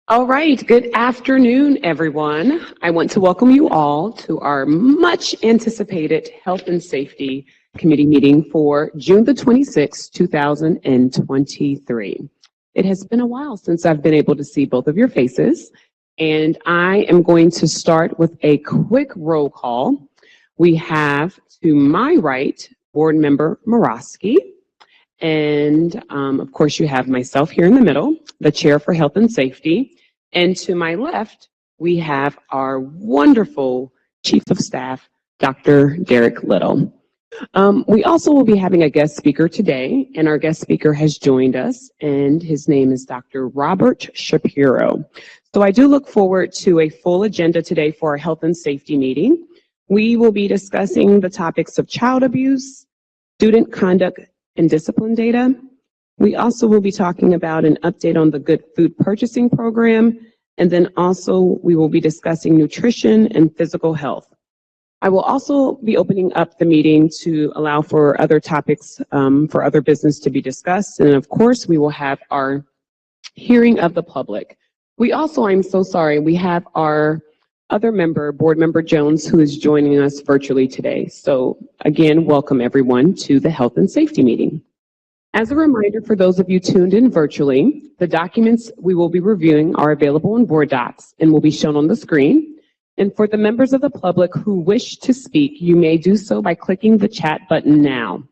All right, good afternoon, everyone. I want to welcome you all to our much anticipated Health and Safety Committee meeting for June the 26th, 2023. It has been a while since I've been able to see both of your faces, and I am going to start with a quick roll call. We have to my right, Board Member Morosky, and of course you have myself here in the middle, the Chair for Health and Safety. And to my left, we have our wonderful Chief of Staff, Dr. Derek Little. We also will be having a guest speaker today, and our guest speaker has joined us, and his name is Dr. Robert Shapiro. So I do look forward to a full agenda today for our health and safety meeting. We will be discussing the topics of child abuse, student conduct and discipline data. We also will be talking about an update on the Good Food Purchasing Program, and then also we will be discussing nutrition and physical health. I will also be opening up the meeting to allow for other topics for other business to be discussed, and of course we will have our hearing of the public. We also, I'm so sorry, we have our other member, Board Member Jones, who is joining us virtually today. So again, welcome everyone to the Health and Safety meeting. As a reminder for those of you tuned in virtually, the documents we will be reviewing are available in Board Docs and will be shown on the screen. And for the members of the public who wish to speak, you may do so by clicking the chat button now.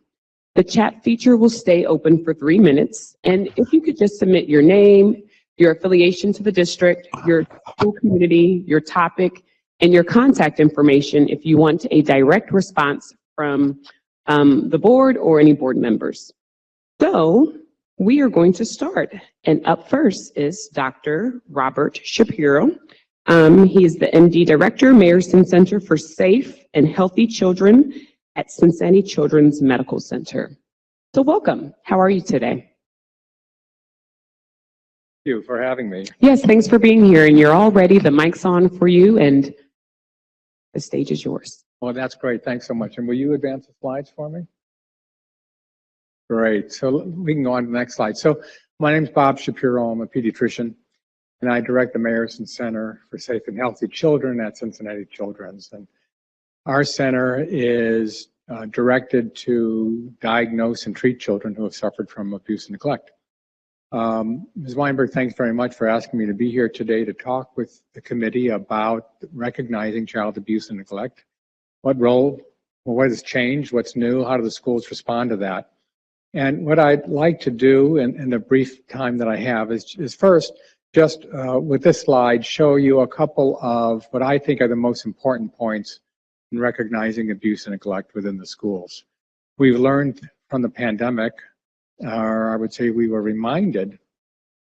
The chat feature will stay open for 3 minutes. And if you could just submit your name, your affiliation to the district, your school community, your topic, and your contact information if you want a direct response from the board or any board members. So we are going to start, and up first is Dr. Robert Shapiro. He is the MD Director, Meyerson Center for Safe and Healthy Children at Cincinnati Children's Medical Center. So welcome. How are you today? Thank you for having me. Yes, thanks for being here, and you're all ready. The mic's on for you, and the stage is yours. Well, that's great. Thanks so much. And will you advance the slides for me? Great. So we can go on to the next slide. So my name is Bob Shapiro. I'm a pediatrician, and I direct the Meyerson Center for Safe and Healthy Children at Cincinnati Children's. And our center is directed to diagnose and treat children who have suffered from abuse and neglect. Ms. Weinberg, thanks very much for asking me to be here today to talk with the committee about recognizing child abuse and neglect. What role, well, what has changed, what's new, how do the schools respond to that? And what I'd like to do in the brief time that I have is first, just with this slide, show you a couple of what I think are the most important points in recognizing abuse and neglect within the schools. We've learned from the pandemic, or I would say we were reminded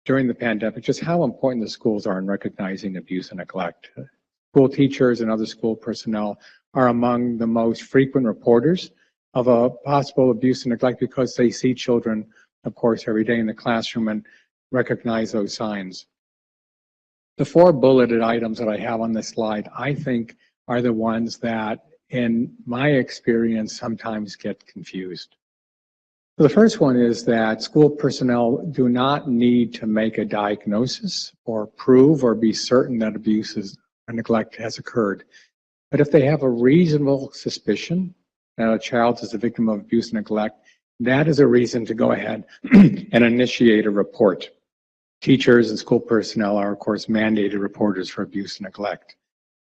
during the pandemic just how important the schools are in recognizing abuse and neglect. School teachers and other school personnel are among the most frequent reporters of a possible abuse and neglect because they see children, of course, every day in the classroom and recognize those signs. The 4 bulleted items that I have on this slide, I think, are the ones that, in my experience, sometimes get confused. The first one is that school personnel do not need to make a diagnosis or prove or be certain that abuse or neglect has occurred. But if they have a reasonable suspicion that a child is a victim of abuse and neglect, that is a reason to go ahead and initiate a report. Teachers and school personnel are, of course, mandated reporters for abuse and neglect.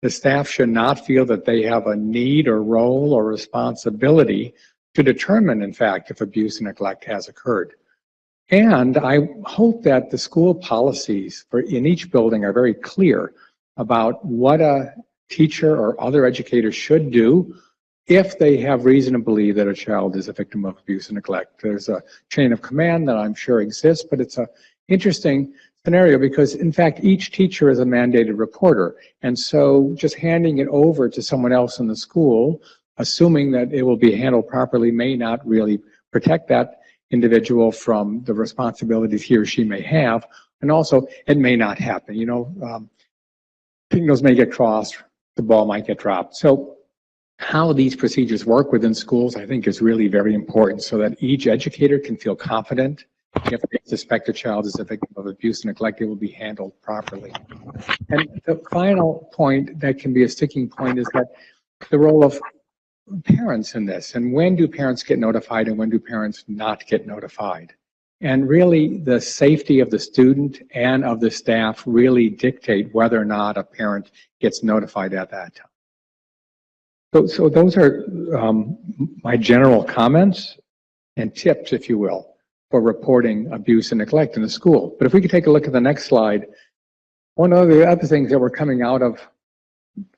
The staff should not feel that they have a need or role or responsibility to determine, in fact, if abuse and neglect has occurred. And I hope that the school policies in each building are very clear about what a teacher or other educator should do if they have reason to believe that a child is a victim of abuse and neglect. There's a chain of command that I'm sure exists, but it's an interesting scenario because, in fact, each teacher is a mandated reporter. And so just handing it over to someone else in the school, assuming that it will be handled properly, may not really protect that individual from the responsibilities he or she may have. And also, it may not happen. You know, signals may get crossed, the ball might get dropped. So how these procedures work within schools, I think, is really very important so that each educator can feel confident if they suspect a child is a victim of abuse and neglect, it will be handled properly. And the final point that can be a sticking point is that the role of parents in this, and when do parents get notified and when do parents not get notified? And really, the safety of the student and of the staff really dictate whether or not a parent gets notified at that time. So those are my general comments and tips, if you will, for reporting abuse and neglect in the school. But if we could take a look at the next slide, one of the other things that we're coming out of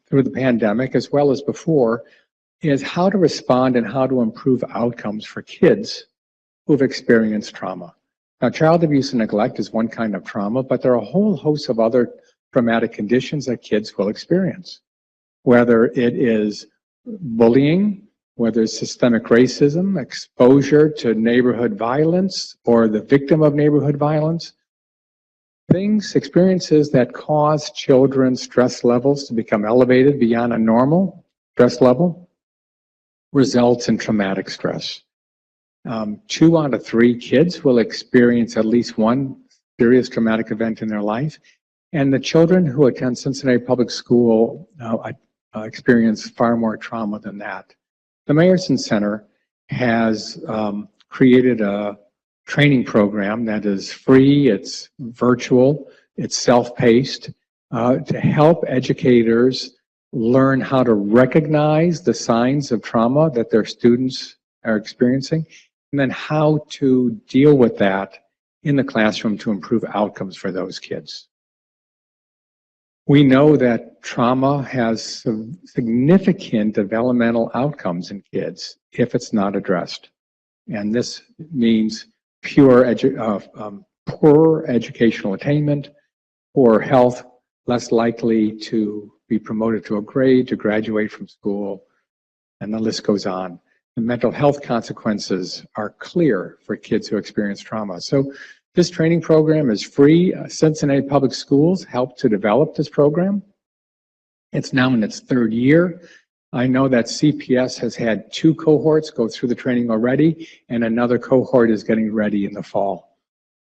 through the pandemic, as well as before, is how to respond and how to improve outcomes for kids who've experienced trauma. Now, child abuse and neglect is one kind of trauma, but there are a whole host of other traumatic conditions that kids will experience, whether it is bullying, whether it's systemic racism, exposure to neighborhood violence, or the victim of neighborhood violence. Experiences that cause children's stress levels to become elevated beyond a normal stress level results in traumatic stress. 2 out of 3 kids will experience at least one serious traumatic event in their life. And the children who attend Cincinnati Public School experience far more trauma than that. The Meyerson Center has created a training program that is free, it's virtual, it's self-paced, to help educators learn how to recognize the signs of trauma that their students are experiencing, and then how to deal with that in the classroom to improve outcomes for those kids. We know that trauma has significant developmental outcomes in kids if it's not addressed. And this means poor educational attainment, poor health, less likely to be promoted to a grade, to graduate from school, and the list goes on. The mental health consequences are clear for kids who experience trauma. So this training program is free. Cincinnati Public Schools helped to develop this program. It's now in its 3rd year. I know that CPS has had 2 cohorts go through the training already, and another cohort is getting ready in the fall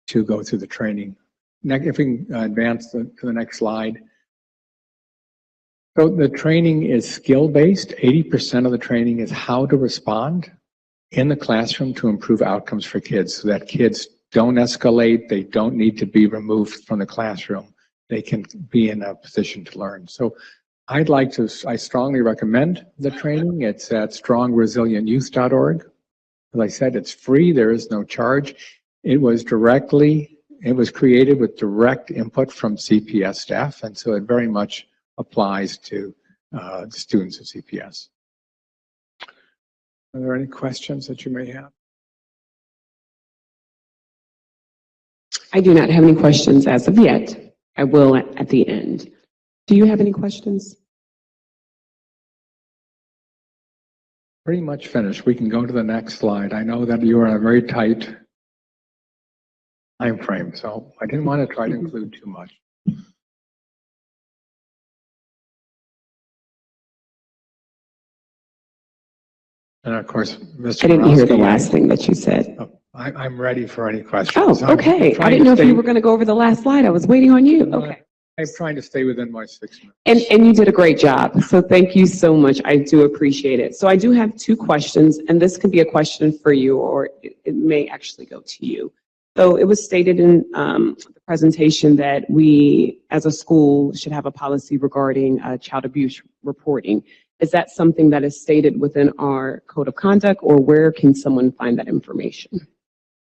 to go through the training. Next, if we can advance to the next slide. So the training is skill-based. 80% of the training is how to respond in the classroom to improve outcomes for kids, so that kids don't escalate, they don't need to be removed from the classroom. They can be in a position to learn. So I strongly recommend the training. It's at strongresilientyouth.org. As I said, it's free, there is no charge. It was created with direct input from CPS staff, and so it very much applies to the students of CPS. Are there any questions that you may have? I do not have any questions as of yet. I will at the end. Do you have any questions? Pretty much finished. We can go to the next slide. I know that you are in a very tight time frame, so I didn't want to try to include too much. And of course, Mr. I didn't hear the last thing that you said. I'm ready for any questions. Oh, okay. I didn't know if you were going to go over the last slide. I was waiting on you. Okay. I'm trying to stay within my 6 minutes. And you did a great job. So thank you so much. I do appreciate it. So I do have 2 questions, and this could be a question for you, or it may actually go to you. So it was stated in the presentation that we, as a school, should have a policy regarding child abuse reporting. Is that something that is stated within our code of conduct, or where can someone find that information?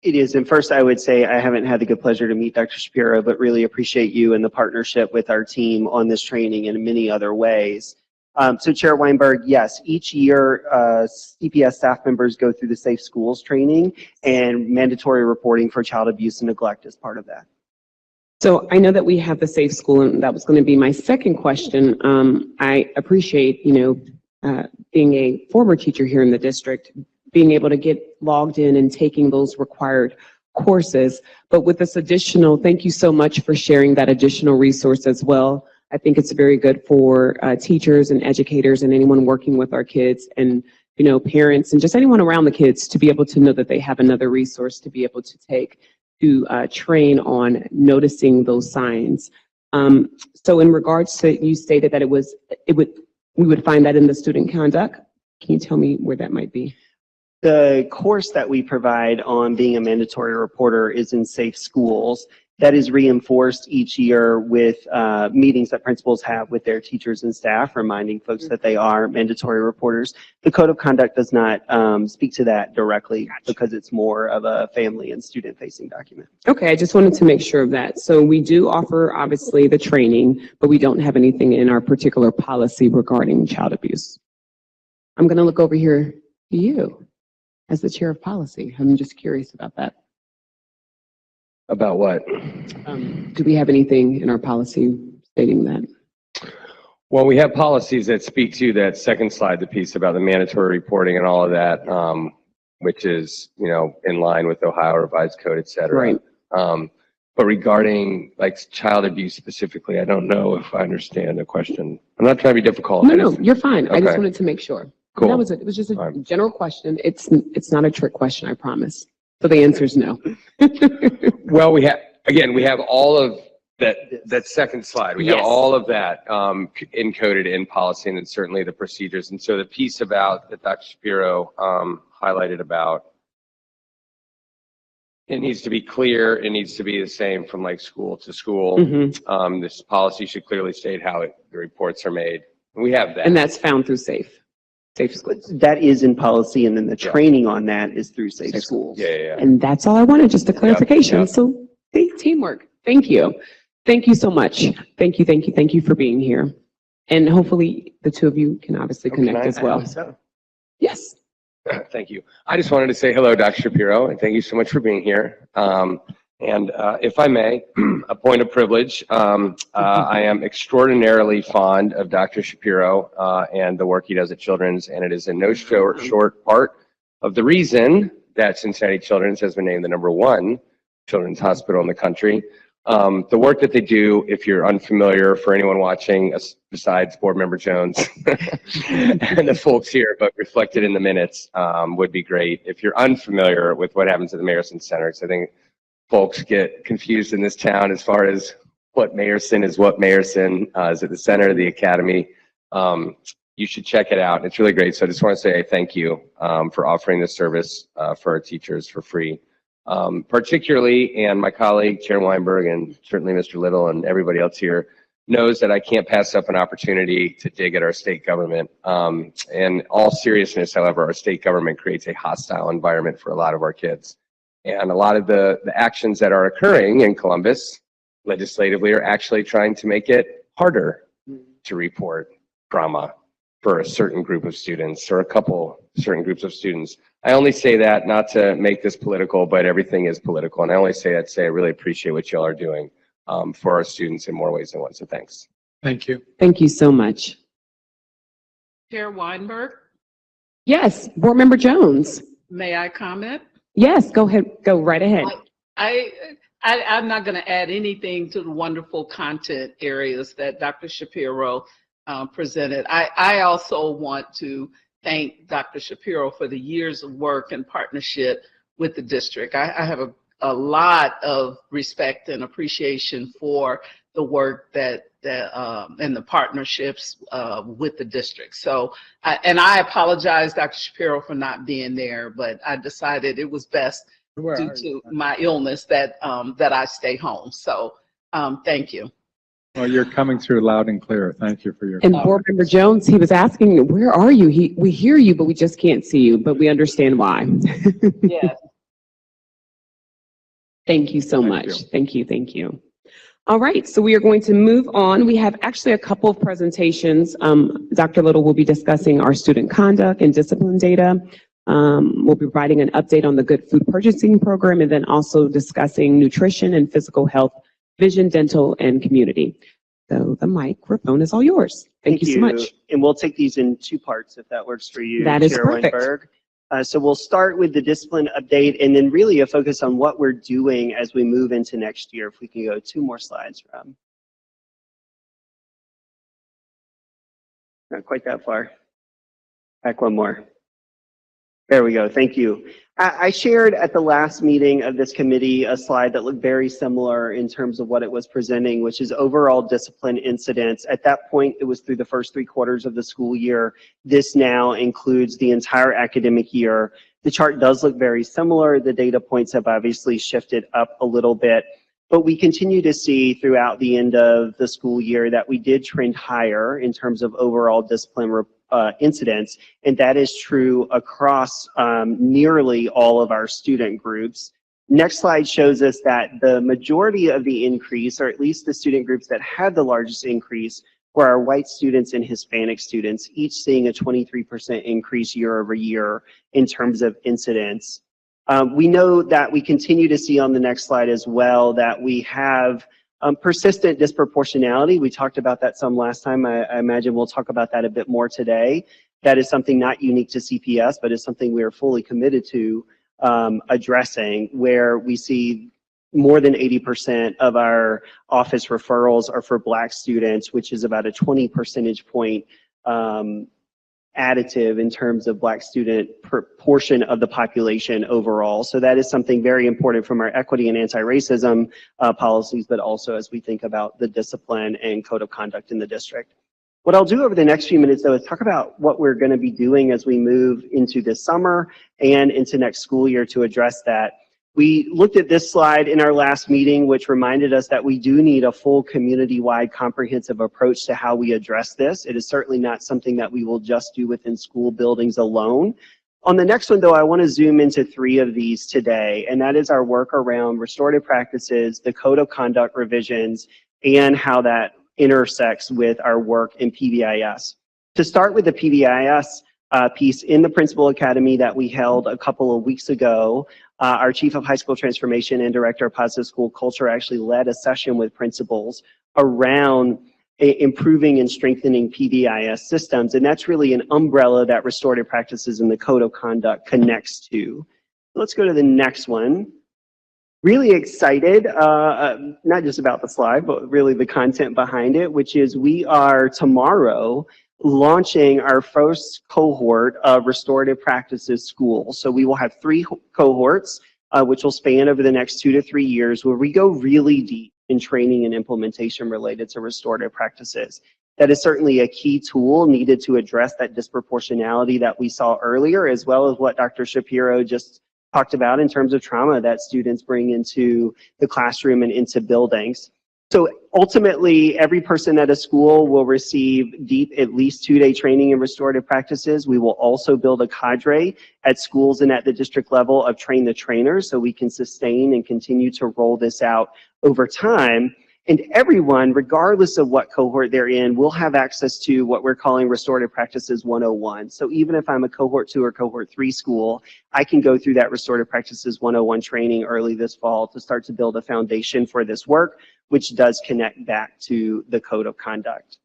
It is. And first, I would say I haven't had the good pleasure to meet Dr. Shapiro, but really appreciate you and the partnership with our team on this training and in many other ways. So Chair Weinberg, yes, each year CPS staff members go through the Safe Schools training, and mandatory reporting for child abuse and neglect is part of that. So I know that we have the Safe School, and that was going to be my second question. I appreciate, being a former teacher here in the district, being able to get logged in and taking those required courses. But with this additional, thank you so much for sharing that additional resource as well. I think it's very good for teachers and educators and anyone working with our kids and, parents and just anyone around the kids to be able to know that they have another resource to be able to take to train on noticing those signs. So in regards to, you stated that we would find that in the student conduct. Can you tell me where that might be? The course that we provide on being a mandatory reporter is in Safe Schools. That is reinforced each year with meetings that principals have with their teachers and staff, reminding folks that they are mandatory reporters. The Code of Conduct does not speak to that directly because it's more of a family and student-facing document. Okay, I just wanted to make sure of that. So we do offer, obviously, the training, but we don't have anything in our particular policy regarding child abuse. I'm going to look over here to you as the chair of policy. I'm just curious about that. About what? Do we have anything in our policy stating that? Well, we have policies that speak to that second slide, the piece about the mandatory reporting and all of that, which is, in line with Ohio Revised Code, et cetera. Right. But regarding like child abuse specifically, I don't know if I understand the question. I'm not trying to be difficult. No, you're fine. I just Okay. wanted to make sure. Cool. That was it. It was just a Fine. general question. It's not a trick question, I promise. So the answer is no. Well, we have all of that second slide. We have Yes. all of that encoded in policy, and then certainly the procedures. And so the piece about that Dr. Shapiro highlighted about, it needs to be clear. It needs to be the same from like school to school. Mhm. This policy should clearly state how the reports are made. We have that. And that's found through Safe Schools. That is in policy, and then the training on that is through Safe Safe Schools. Yeah. And that's all I wanted, just a clarification. Yep. So teamwork. Thank you. Thank you so much. Thank you for being here. And hopefully the two of you can obviously connect as well. Yes. Thank you. I just wanted to say hello, Dr. Shapiro, and thank you so much for being here. And if I may, a point of privilege, I am extraordinarily fond of Dr. Shapiro and the work he does at Children's, and it is in no short part of the reason that Cincinnati Children's has been named the #1 children's hospital in the country. The work that they do, if you're unfamiliar, for anyone watching besides Board Member Jones and the folks here, but reflected in the minutes, would be great. If you're unfamiliar with what happens at the Mayerson Center, because I think folks get confused in this town as far as what Mayerson is, what Mayerson is at the center of the academy. You should check it out. It's really great. So I just want to say thank you for offering this service for our teachers for free. Particularly, and my colleague, Chair Weinberg, and certainly Mr. Little and everybody else here knows that I can't pass up an opportunity to dig at our state government. In all seriousness, however, our state government creates a hostile environment for a lot of our kids. And a lot of the actions that are occurring in Columbus legislatively are actually trying to make it harder to report trauma for a certain group of students or a couple certain groups of students. I only say that not to make this political, but everything is political. And I only say that to say I really appreciate what y'all are doing for our students in more ways than one. So thanks. Thank you. Thank you so much. Chair Weinberg, Yes, Board Member Jones. may I comment? Yes, go ahead. Go right ahead. I'm not going to add anything to the wonderful content areas that Dr. Shapiro presented. I also want to thank Dr. Shapiro for the years of work and partnership with the district. I have a lot of respect and appreciation for the work that and the partnerships with the district. So, and I apologize, Dr. Shapiro, for not being there, but I decided it was best Where due are to you? my illness that that I stay home. So thank you. Well, you're coming through loud and clear. Thank you for your. And Board Member Jones, he was asking, where are you? We hear you, but we just can't see you, but we understand why. Yes. Thank you so Thank much. you. Thank you, thank you. All right, so we are going to move on. We have actually a couple of presentations. Dr. Little will be discussing our student conduct and discipline data. We'll be providing an update on the Good Food Purchasing Program, and then also discussing nutrition and physical health, vision, dental, and community. So the microphone is all yours. Thank you so much. And we'll take these in two parts if that works for you, That is Chair perfect. Weinberg. So we'll start with the discipline update and then really a focus on what we're doing as we move into next year. If we can go 2 more slides, Rob. Not quite that far. Back 1 more. There we go. Thank you. I shared at the last meeting of this committee a slide that looked very similar in terms of what it was presenting, which is overall discipline incidents. At that point, it was through the first 3 quarters of the school year. This now includes the entire academic year. The chart does look very similar. The data points have obviously shifted up a little bit, but we continue to see throughout the end of the school year that we did trend higher in terms of overall discipline incidents, and that is true across nearly all of our student groups. Next slide shows us that the majority of the increase, or at least the student groups that had the largest increase, were our white students and Hispanic students, each seeing a 23% increase year over year in terms of incidents. We know that we continue to see on the next slide as well that we have persistent disproportionality. We talked about that some last time. I imagine we'll talk about that a bit more today. That is something not unique to CPS, but is something we are fully committed to addressing, where we see more than 80% of our office referrals are for Black students, which is about a 20 percentage point additive in terms of Black student portion of the population overall. So that is something very important from our equity and anti-racism policies, but also as we think about the discipline and code of conduct in the district. What I'll do over the next few minutes, though, is talk about what we're going to be doing as we move into this summer and into next school year to address that. We looked at this slide in our last meeting, which reminded us that we do need a full community-wide comprehensive approach to how we address this. It is certainly not something that we will just do within school buildings alone. On the next one, though, I want to zoom into 3 of these today, and that is our work around restorative practices, the code of conduct revisions, and how that intersects with our work in PBIS. To start with the PBIS piece, in the Principal Academy that we held a couple of weeks ago, our Chief of High School Transformation and Director of Positive School Culture actually led a session with principals around improving and strengthening PBIS systems, and that's really an umbrella that restorative practices in the Code of Conduct connects to. Let's go to the next one. Really excited, not just about the slide, but really the content behind it, which is we are tomorrow launching our first cohort of restorative practices schools. So we will have 3 cohorts, which will span over the next 2 to 3 years, where we go really deep in training and implementation related to restorative practices. That is certainly a key tool needed to address that disproportionality that we saw earlier, as well as what Dr. Shapiro just talked about in terms of trauma that students bring into the classroom and into buildings. So ultimately, every person at a school will receive deep, at least 2-day training in restorative practices. We will also build a cadre at schools and at the district level of train the trainers, so we can sustain and continue to roll this out over time. And everyone, regardless of what cohort they're in, will have access to what we're calling Restorative Practices 101. So even if I'm a cohort 2 or cohort 3 school, I can go through that Restorative Practices 101 training early this fall to start to build a foundation for this work, which does connect back to the Code of Conduct.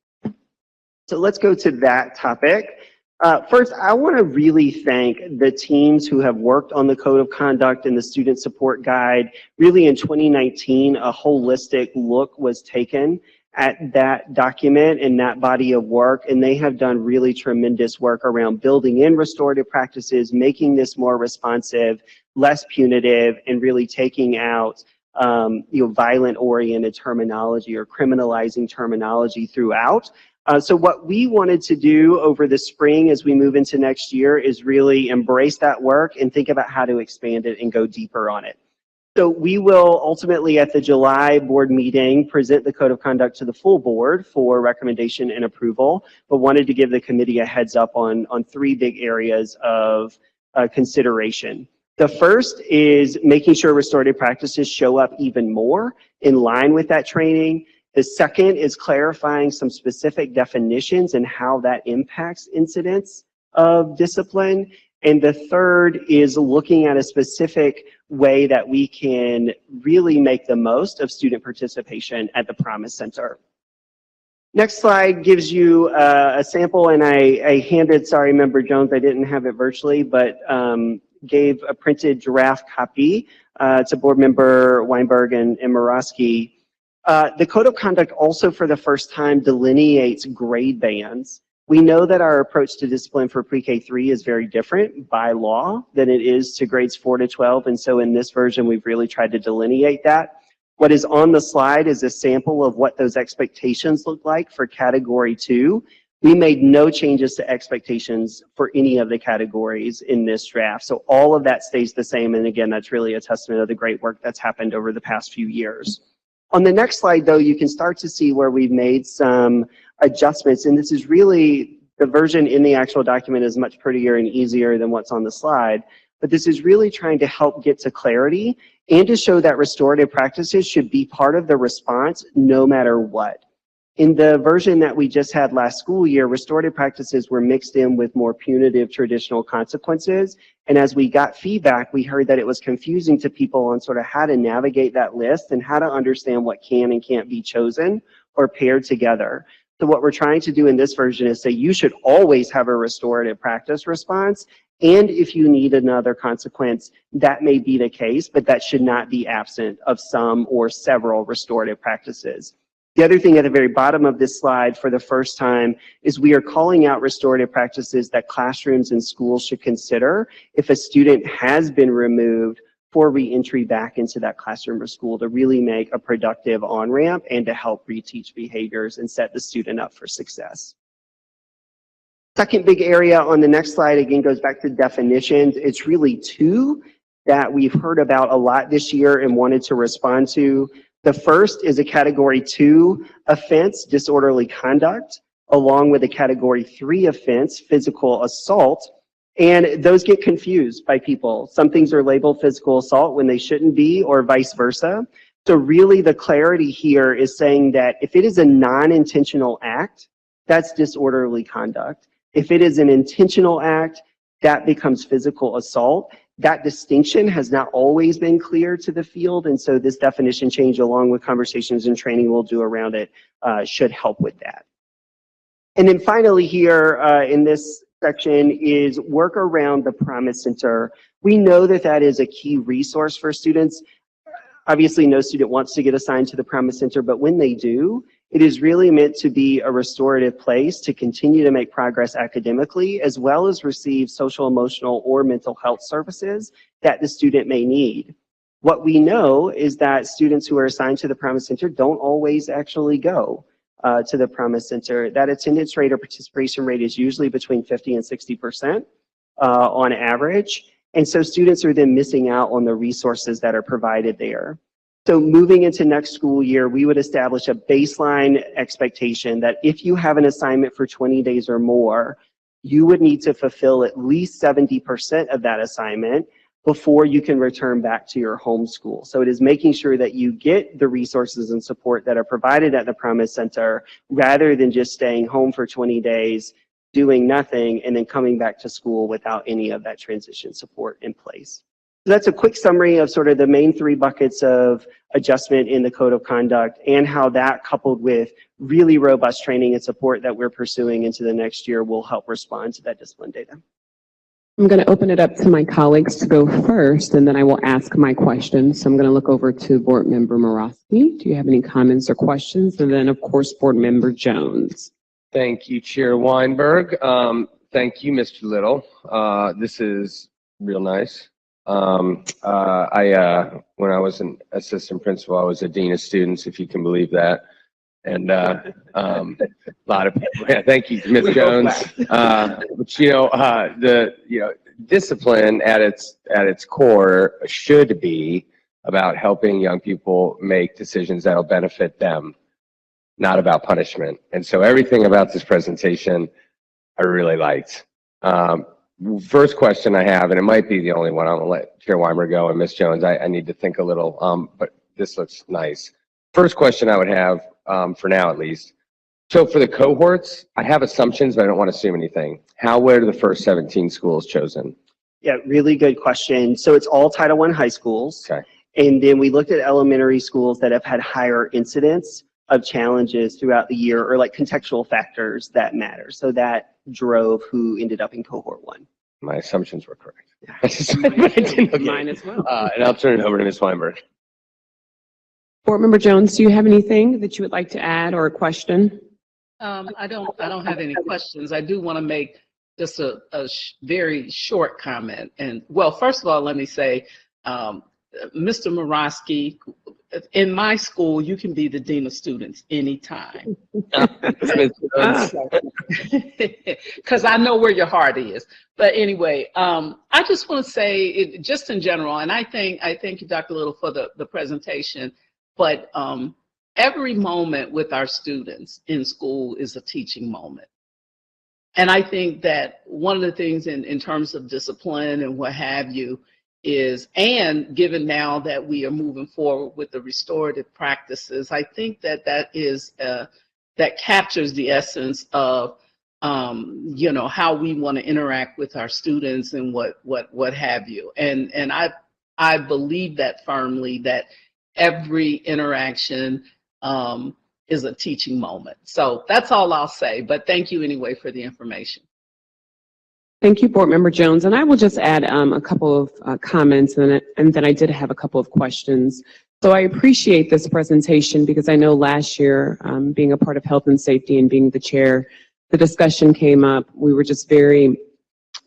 So let's go to that topic. First, I want to really thank the teams who have worked on the Code of Conduct and the Student Support Guide. Really in 2019, a holistic look was taken at that document and that body of work, and they have done really tremendous work around building in restorative practices, making this more responsive, less punitive, and really taking out violent-oriented terminology or criminalizing terminology throughout. So what we wanted to do over the spring as we move into next year is really embrace that work and think about how to expand it and go deeper on it. So we will ultimately at the July board meeting present the code of conduct to the full board for recommendation and approval, but wanted to give the committee a heads up on 3 big areas of consideration. The first is making sure restorative practices show up even more in line with that training. The second is clarifying some specific definitions and how that impacts incidents of discipline. And the third is looking at a specific way that we can really make the most of student participation at the Promise Center. Next slide gives you a sample, and I handed, sorry, Member Jones, I didn't have it virtually, but gave a printed draft copy to Board Member Weinberg and Morosky. The Code of Conduct also for the first time delineates grade bands. We know that our approach to discipline for pre-K3 is very different by law than it is to grades 4 to 12, and so in this version we've really tried to delineate that. What is on the slide is a sample of what those expectations look like for Category 2. We made no changes to expectations for any of the categories in this draft, so all of that stays the same, and again, that's really a testament of the great work that's happened over the past few years. On the next slide, though, you can start to see where we've made some adjustments, and this is really, the version in the actual document is much prettier and easier than what's on the slide, but this is really trying to help get to clarity and to show that restorative practices should be part of the response no matter what. In the version that we just had last school year, restorative practices were mixed in with more punitive traditional consequences. And as we got feedback, we heard that it was confusing to people on sort of how to navigate that list and how to understand what can and can't be chosen or paired together. So what we're trying to do in this version is say you should always have a restorative practice response. And if you need another consequence, that may be the case, but that should not be absent of some or several restorative practices. The other thing at the very bottom of this slide for the first time is we are calling out restorative practices that classrooms and schools should consider if a student has been removed for re-entry back into that classroom or school to really make a productive on-ramp and to help reteach behaviors and set the student up for success. Second big area on the next slide, again, goes back to definitions. It's really 2 that we've heard about a lot this year and wanted to respond to. The first is a Category 2 offense, disorderly conduct, along with a Category 3 offense, physical assault. And those get confused by people. Some things are labeled physical assault when they shouldn't be, or vice versa. So really the clarity here is saying that if it is a non-intentional act, that's disorderly conduct. If it is an intentional act, that becomes physical assault. That distinction has not always been clear to the field, and so this definition change, along with conversations and training we'll do around it, should help with that. And then finally here in this section is work around the Promise Center. We know that that is a key resource for students. Obviously, no student wants to get assigned to the Promise Center, but when they do, it is really meant to be a restorative place to continue to make progress academically, as well as receive social, emotional, or mental health services that the student may need. What we know is that students who are assigned to the Promise Center don't always actually go to the Promise Center. That attendance rate or participation rate is usually between 50 and 60% on average. And so students are then missing out on the resources that are provided there. So moving into next school year, we would establish a baseline expectation that if you have an assignment for 20 days or more, you would need to fulfill at least 70% of that assignment before you can return back to your home school. So it is making sure that you get the resources and support that are provided at the Promise Center, rather than just staying home for 20 days, doing nothing, and then coming back to school without any of that transition support in place. So that's a quick summary of sort of the main 3 buckets of adjustment in the Code of Conduct, and how that, coupled with really robust training and support that we're pursuing into the next year, will help respond to that discipline data. I'm going to open it up to my colleagues to go first, and then I will ask my questions. So I'm going to look over to Board Member Morosky. Do you have any comments or questions? And then, of course, Board Member Jones. Thank you, Chair Weinberg. Thank you, Mr. Little. This is real nice. When I was an assistant principal, I was a dean of students, if you can believe that. And a lot of people. Yeah, thank you, Ms. Jones. But discipline at its core should be about helping young people make decisions that'll benefit them, not about punishment. And so everything about this presentation I really liked. First question I have, and it might be the only one, I'm gonna let Chair Weimer go, and Ms. Jones, I need to think a little, but this looks nice. First question I would have, for now at least, so for the cohorts, I have assumptions, but I don't want to assume anything. How were the first 17 schools chosen? Yeah, really good question. So it's all Title I high schools. Okay. And then we looked at elementary schools that have had higher incidence of challenges throughout the year, or like contextual factors that matter. So that drove who ended up in cohort 1. My assumptions were correct. Mine as well. And I'll turn it over to Ms. Weinberg. Board Member Jones, do you have anything that you would like to add or a question? I don't have any questions. I do want to make just a very short comment. And well, first of all, let me say, Mr. Morosky, in my school, you can be the dean of students anytime. Because I know where your heart is. But anyway, I just want to say, just in general, and I thank you, Dr. Little, for the presentation. But every moment with our students in school is a teaching moment. And I think that one of the things in terms of discipline and what have you is, and given now that we are moving forward with the restorative practices, I think that is, that captures the essence of, how we want to interact with our students and what have you. And I believe that firmly, that every interaction is a teaching moment. So that's all I'll say, but thank you anyway for the information. Thank you, Board Member Jones. And I will just add a couple of comments, and then I did have a couple of questions. So I appreciate this presentation because I know last year, being a part of health and safety and being the chair, the discussion came up. We were just very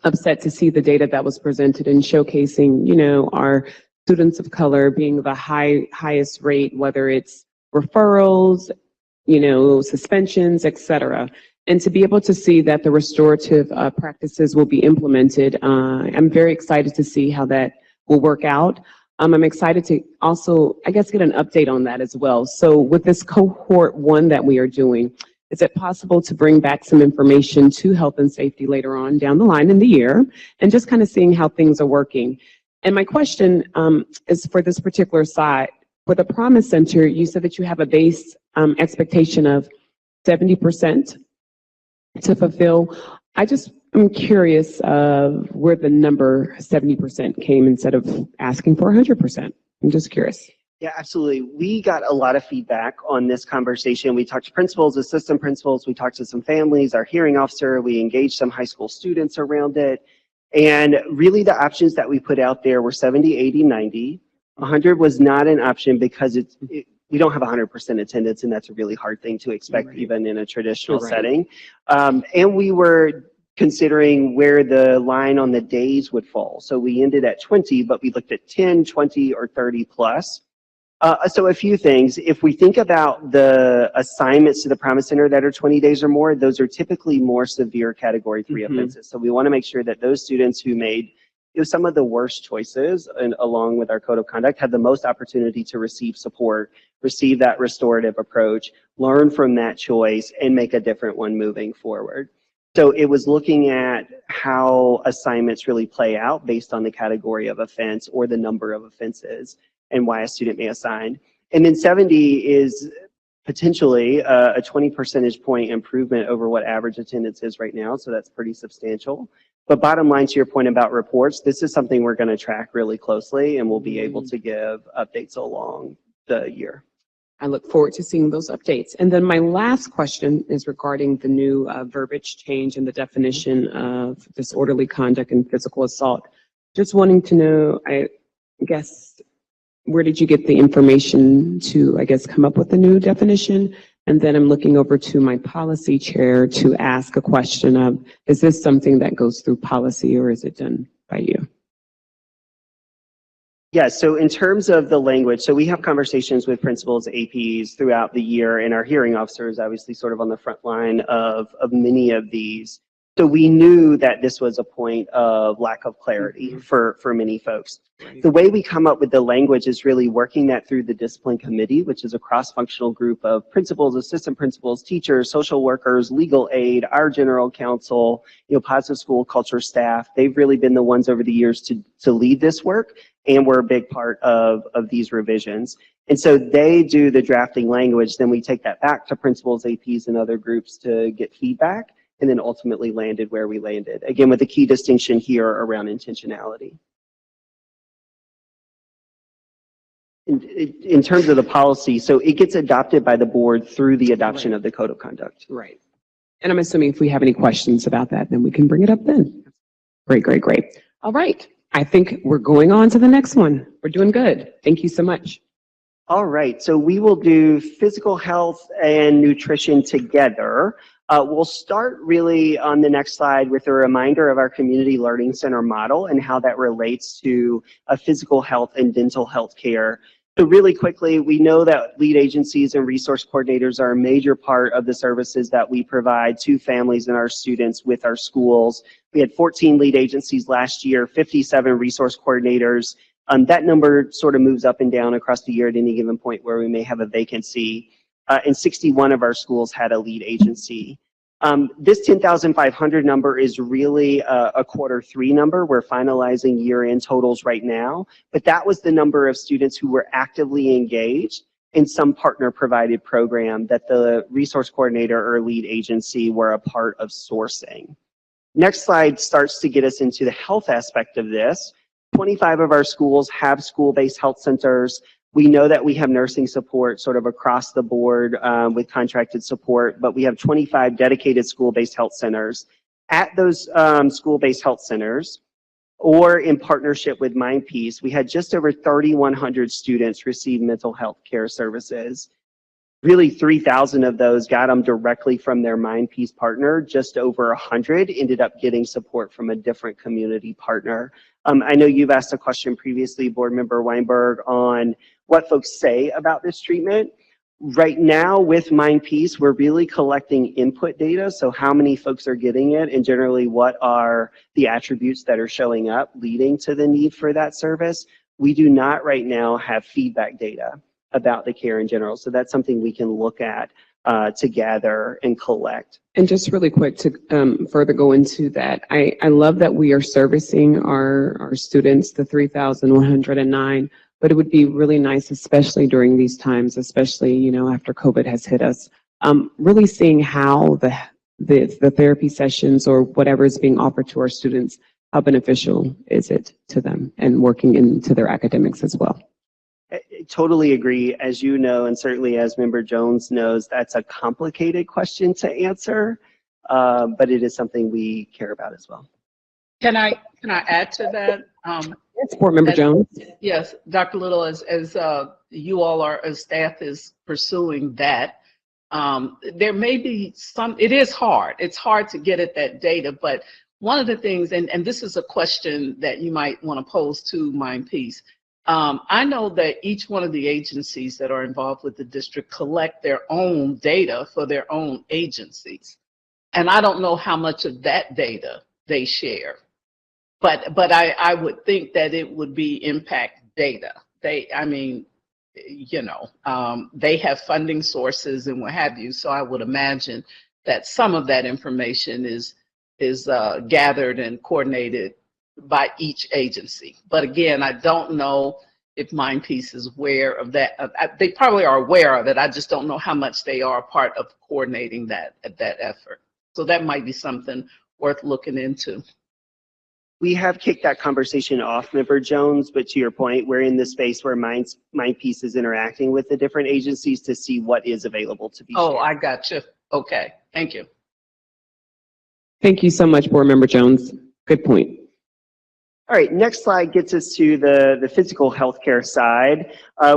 upset to see the data that was presented and showcasing, our students of color being the highest rate, whether it's referrals, suspensions, et cetera. And to be able to see that the restorative practices will be implemented, I'm very excited to see how that will work out. I'm excited to also, get an update on that as well. So with this cohort 1 that we are doing, is it possible to bring back some information to health and safety later on down the line in the year and just kind of seeing how things are working? And my question is for this particular side. For the Promise Center, you said that you have a base expectation of 70% to fulfill. I'm curious where the number 70% came instead of asking for 100%. I'm just curious. Yeah, absolutely. We got a lot of feedback on this conversation. We talked to principals, assistant principals, we talked to some families, our hearing officer, we engaged some high school students around it. And really the options that we put out there were 70, 80, 90. 100 was not an option because we don't have 100% attendance, and that's a really hard thing to expect even in a traditional setting. And we were considering where the line on the days would fall. So we ended at 20, but we looked at 10, 20, or 30 plus. So a few things. If we think about the assignments to the Promise Center that are 20 days or more, those are typically more severe Category 3 offenses. So we want to make sure that those students who made some of the worst choices, and along with our code of conduct, have the most opportunity to receive support, receive that restorative approach, learn from that choice, and make a different one moving forward. So it was looking at how assignments really play out based on the category of offense or the number of offenses and why a student may assign. And then 70 is potentially a 20 percentage point improvement over what average attendance is right now. So that's pretty substantial. But bottom line, to your point about reports, this is something we're going to track really closely, and we'll be able to give updates along the year. I look forward to seeing those updates. And then my last question is regarding the new verbiage change in the definition of disorderly conduct and physical assault. Just wanting to know, where did you get the information to, come up with the new definition? And then I'm looking over to my policy chair to ask a question of, is this something that goes through policy or is it done by you? Yeah, so in terms of the language, so we have conversations with principals, APs throughout the year, and our hearing officer is obviously sort of on the front line of many of these. So we knew that this was a point of lack of clarity for many folks. Right. The way we come up with the language is really working that through the discipline committee, which is a cross-functional group of principals, assistant principals, teachers, social workers, legal aid, our general counsel, positive school culture staff. They've really been the ones over the years to lead this work, and we're a big part of these revisions. And so they do the drafting language, then we take that back to principals, APs, and other groups to get feedback, and then ultimately landed where we landed. Again, with the key distinction here around intentionality. In terms of the policy, so it gets adopted by the board through the adoption of the code of conduct. Right. And I'm assuming if we have any questions about that, then we can bring it up then. Great, great, great. All right. I think we're going on to the next one. We're doing good. Thank you so much. All right, so we will do physical health and nutrition together. We'll start really on the next slide with a reminder of our community learning center model and how that relates to physical health and dental health care. So really quickly, we know that lead agencies and resource coordinators are a major part of the services that we provide to families and our students with our schools. We had 14 lead agencies last year, 57 resource coordinators. That number sort of moves up and down across the year at any given point where we may have a vacancy. And 61 of our schools had a lead agency. This 10,500 number is really a Q3 number. We're finalizing year-end totals right now, but that was the number of students who were actively engaged in some partner-provided program that the resource coordinator or lead agency were a part of sourcing. Next slide starts to get us into the health aspect of this. 25 of our schools have school-based health centers. We know that we have nursing support sort of across the board with contracted support, but we have 25 dedicated school-based health centers. At those school-based health centers, or in partnership with MindPeace, we had just over 3,100 students receive mental health care services. Really 3,000 of those got them directly from their MindPeace partner. Just over 100 ended up getting support from a different community partner. I know you've asked a question previously, Board Member Weinberg, on what folks say about this treatment. Right now with MindPeace, we're really collecting input data. So how many folks are getting it, and generally what are the attributes that are showing up leading to the need for that service. We do not right now have feedback data about the care in general. So that's something we can look at to gather and collect. And just really quick to further go into that, I love that we are servicing our students, the 3,109, but it would be really nice, especially during these times, especially, after COVID has hit us, really seeing how the therapy sessions or whatever is being offered to our students, how beneficial is it to them and working into their academics as well. I totally agree. As you know, and certainly as Member Jones knows, that's a complicated question to answer, but it is something we care about as well. Can I add to that? Yes, Board Member Jones. Yes, Dr. Little, as you all are, as staff is pursuing that, there may be some, it is hard. It's hard to get at that data, but one of the things, and this is a question that you might want to pose to MindPeace. I know that each one of the agencies that are involved with the district collect their own data for their own agencies. And I don't know how much of that data they share. But I would think that it would be impact data. They have funding sources and what have you. So I would imagine that some of that information is gathered and coordinated by each agency. But again, I don't know if MindPeace is aware of that. They probably are aware of it. I just don't know how much they are a part of coordinating that effort. So that might be something worth looking into. We have kicked that conversation off, Member Jones, but to your point, we're in the space where MindPeace is interacting with the different agencies to see what is available to be shared. Oh, I got you. Okay, thank you. Thank you so much, Board Member Jones. Good point. All right, next slide gets us to the physical healthcare side.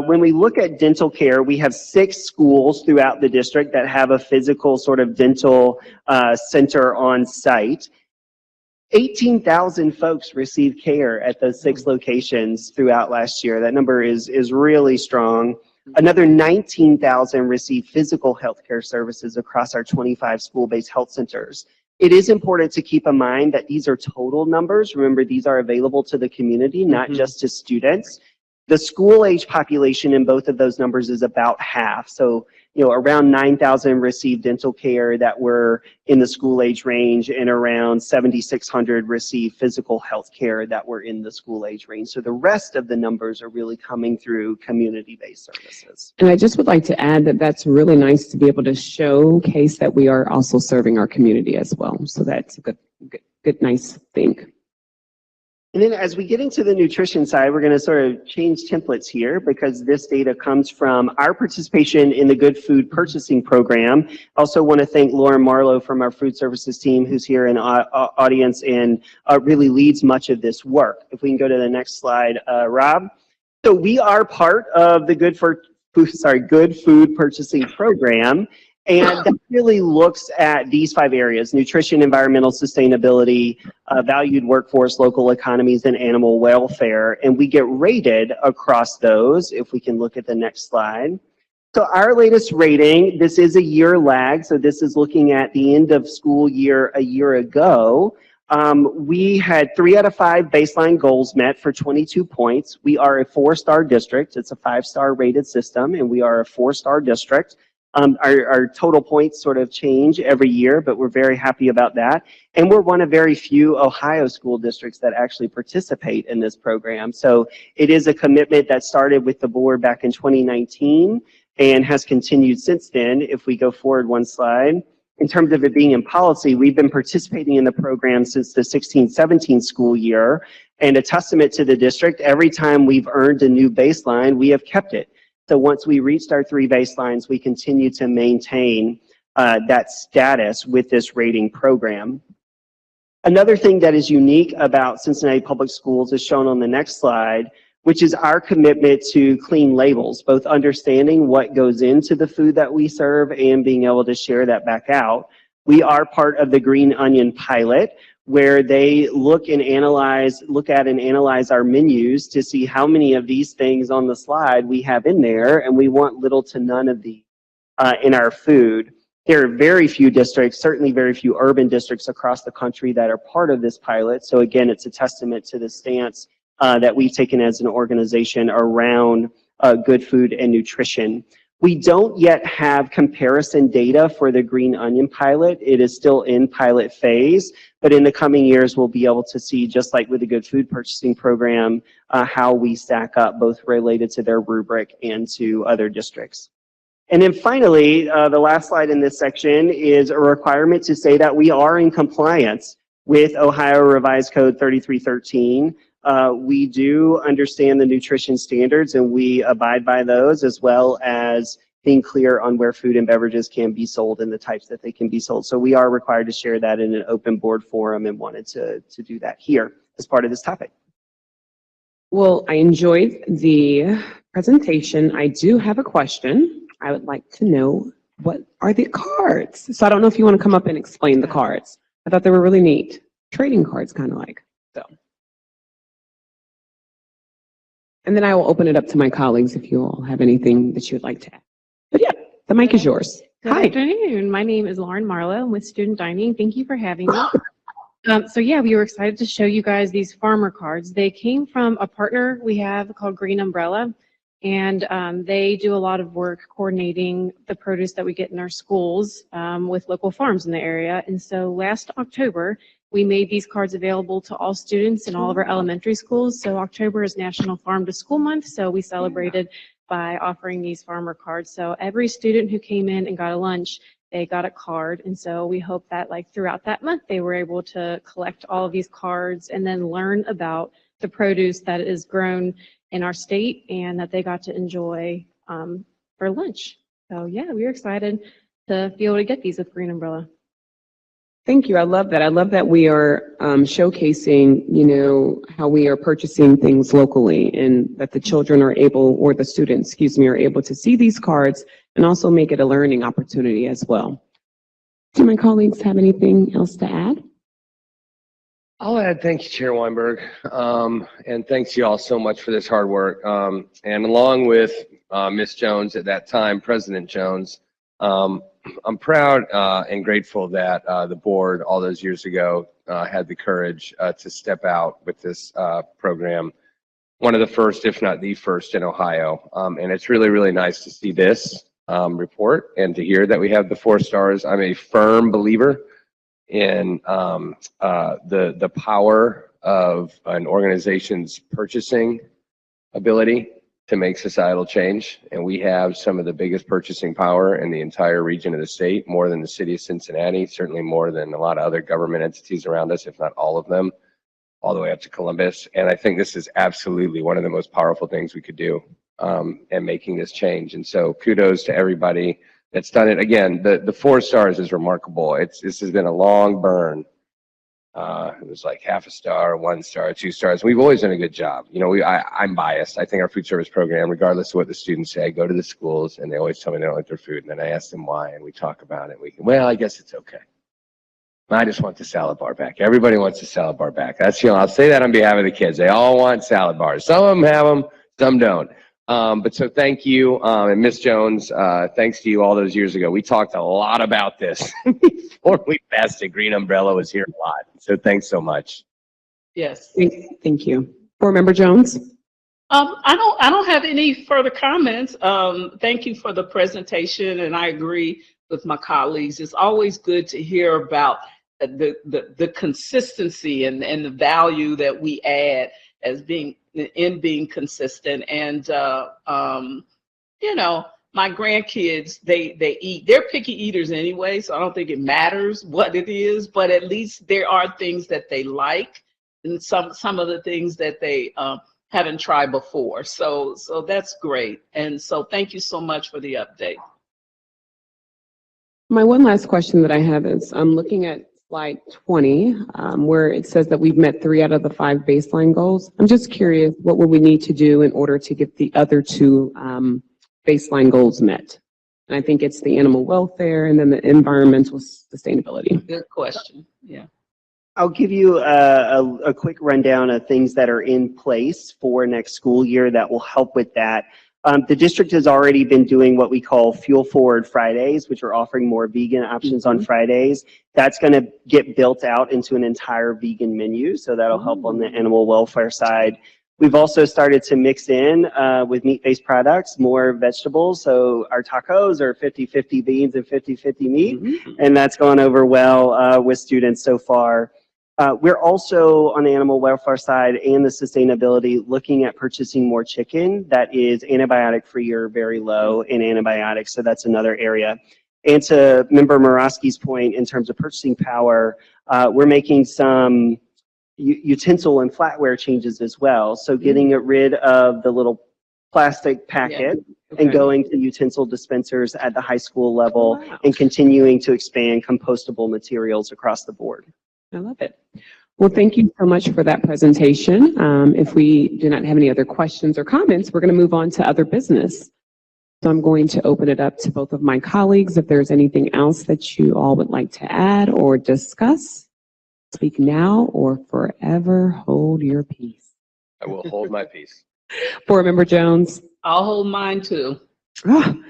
When we look at dental care, we have 6 schools throughout the district that have a physical sort of dental center on site. 18,000 folks received care at those 6 locations throughout last year. That number is really strong. Another 19,000 received physical health care services across our 25 school-based health centers. It is important to keep in mind that these are total numbers. Remember, these are available to the community, not just to students. The school-age population in both of those numbers is about half. So, around 9,000 received dental care that were in the school-age range, and around 7,600 received physical health care that were in the school-age range. So the rest of the numbers are really coming through community-based services. And I just would like to add that that's really nice to be able to showcase that we are also serving our community as well. So that's a good, nice thing. And then as we get into the nutrition side, we're going to sort of change templates here because this data comes from our participation in the Good Food Purchasing Program. I also want to thank Lauren Marlowe from our food services team who's here in audience and really leads much of this work. If we can go to the next slide, Rob. So we are part of the Good Food Purchasing Program. And that really looks at these 5 areas: nutrition, environmental sustainability, valued workforce, local economies, and animal welfare. And we get rated across those, if we can look at the next slide. So our latest rating, this is a year lag, so this is looking at the end of school year a year ago. We had 3 out of 5 baseline goals met for 22 points. We are a 4-star district. It's a 5-star rated system, and we are a 4-star district. Our total points sort of change every year, but we're very happy about that. And we're one of very few Ohio school districts that actually participate in this program. So it is a commitment that started with the board back in 2019 and has continued since then. If we go forward one slide, in terms of it being in policy, we've been participating in the program since the 16-17 school year. And a testament to the district, every time we've earned a new baseline, we have kept it. So once we reached our 3 baselines, we continue to maintain that status with this rating program. Another thing that is unique about Cincinnati Public Schools is shown on the next slide, which is our commitment to clean labels, both understanding what goes into the food that we serve and being able to share that back out. We are part of the Green Onion pilot, where they look at and analyze our menus to see how many of these things on the slide we have in there, and we want little to none of these in our food. There are very few districts, certainly very few urban districts across the country that are part of this pilot. So again, it's a testament to the stance that we've taken as an organization around good food and nutrition. We don't yet have comparison data for the Green Onion pilot. It is still in pilot phase, but in the coming years, we'll be able to see, just like with the Good Food Purchasing Program, how we stack up both related to their rubric and to other districts. And then finally, the last slide in this section is a requirement to say that we are in compliance with Ohio Revised Code 3313. We do understand the nutrition standards and we abide by those, as well as being clear on where food and beverages can be sold and the types that they can be sold. So we are required to share that in an open board forum and wanted to do that here as part of this topic. Well, I enjoyed the presentation. I do have a question. I would like to know, what are the cards? So I don't know if you want to come up and explain the cards. I thought they were really neat. Trading cards, kind of like, so. And then I will open it up to my colleagues if you all have anything that you would like to add. But yeah, the mic is yours. Good Hi. afternoon. My name is Lauren Marlowe. I'm with Student Dining. Thank you for having me. So yeah, we were excited to show you guys these farmer cards. They came from a partner we have called Green Umbrella, and they do a lot of work coordinating the produce that we get in our schools with local farms in the area. And so last October, we made these cards available to all students in all of our elementary schools. So October is National Farm to School Month, so we celebrated by offering these farmer cards. So every student who came in and got a lunch, they got a card. And so we hope that throughout that month, they were able to collect all of these cards and then learn about the produce that is grown in our state and that they got to enjoy for lunch. So yeah, we were excited to be able to get these with Green Umbrella. Thank you. I love that. I love that we are showcasing, how we are purchasing things locally and that the children are able, or the students, excuse me, are able to see these cards and also make it a learning opportunity as well. Do my colleagues have anything else to add? I'll add, thank you, Chair Weinberg, and thanks you all so much for this hard work. And along with Ms. Jones at that time, President Jones, I'm proud and grateful that the board all those years ago had the courage to step out with this program. One of the first, if not the first in Ohio. And it's really, really nice to see this report and to hear that we have the 4 stars. I'm a firm believer in the power of an organization's purchasing ability to make societal change. And we have some of the biggest purchasing power in the entire region of the state, more than the city of Cincinnati, certainly more than a lot of other government entities around us, if not all of them, all the way up to Columbus. And I think this is absolutely one of the most powerful things we could do in making this change. And so kudos to everybody that's done it. Again, the 4 stars is remarkable. This has been a long burn. It was like half a star, 1 star, 2 stars. We've always done a good job. You know, I'm biased. I think our food service program, regardless of what the students say, I go to the schools and they always tell me they don't like their food. And then I ask them why, and we talk about it. Well, I guess it's okay. I just want the salad bar back. Everybody wants the salad bar back. That's, you know, I'll say that on behalf of the kids. They all want salad bars. Some of them have them, some don't. But so thank you, and Ms. Jones, thanks to you all those years ago. We talked a lot about this before we passed it. Green Umbrella was here a lot. So thanks so much. Yes. Thank you. Board Member Jones? I don't have any further comments. Thank you for the presentation, and I agree with my colleagues. It's always good to hear about the consistency and the value that we add as being consistent. And you know, my grandkids, they eat, they're picky eaters anyway, so I don't think it matters what it is, but at least there are things that they like and some of the things that they haven't tried before. So that's great. And so thank you so much for the update. My one last question that I have is, I'm looking at slide 20, where it says that we've met 3 out of the 5 baseline goals. I'm just curious, what would we need to do in order to get the other 2 baseline goals met? And I think it's the animal welfare and then the environmental sustainability. Good question. Yeah. I'll give you a quick rundown of things that are in place for next school year that will help with that. The district has already been doing what we call Fuel Forward Fridays, which are offering more vegan options on Fridays. That's going to get built out into an entire vegan menu, so that'll help on the animal welfare side. We've also started to mix in with meat-based products, more vegetables. So our tacos are 50-50 beans and 50-50 meat, and that's gone over well with students so far. We're also on the animal welfare side and the sustainability looking at purchasing more chicken that is antibiotic-free or very low in antibiotics, so that's another area. And to Member Murawski's point in terms of purchasing power, we're making some utensil and flatware changes as well. So getting rid of the little plastic packet and going to utensil dispensers at the high school level and continuing to expand compostable materials across the board. I love it. Well, thank you so much for that presentation. If we do not have any other questions or comments, we're going to move on to other business. So I'm going to open it up to both of my colleagues. If there's anything else that you all would like to add or discuss, speak now or forever hold your peace. I will hold my peace. Board Member Jones? I'll hold mine too. Oh,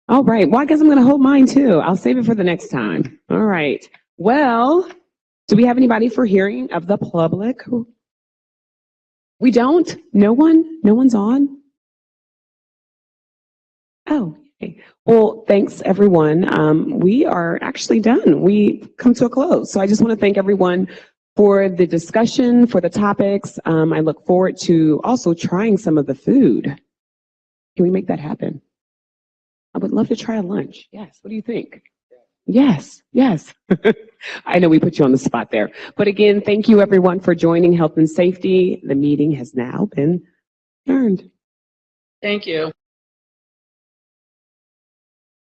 all right. Well, I guess I'm going to hold mine too. I'll save it for the next time. All right. Well, do we have anybody for hearing of the public? We don't? No one? No one's on? Oh, okay. Well, thanks everyone. We are actually done. We come to a close. So I just want to thank everyone for the discussion, for the topics. I look forward to also trying some of the food. Can we make that happen? I would love to try a lunch. Yes. What do you think? Yes, yes. I know we put you on the spot there. But again, thank you everyone for joining Health and Safety. The meeting has now been adjourned. Thank you.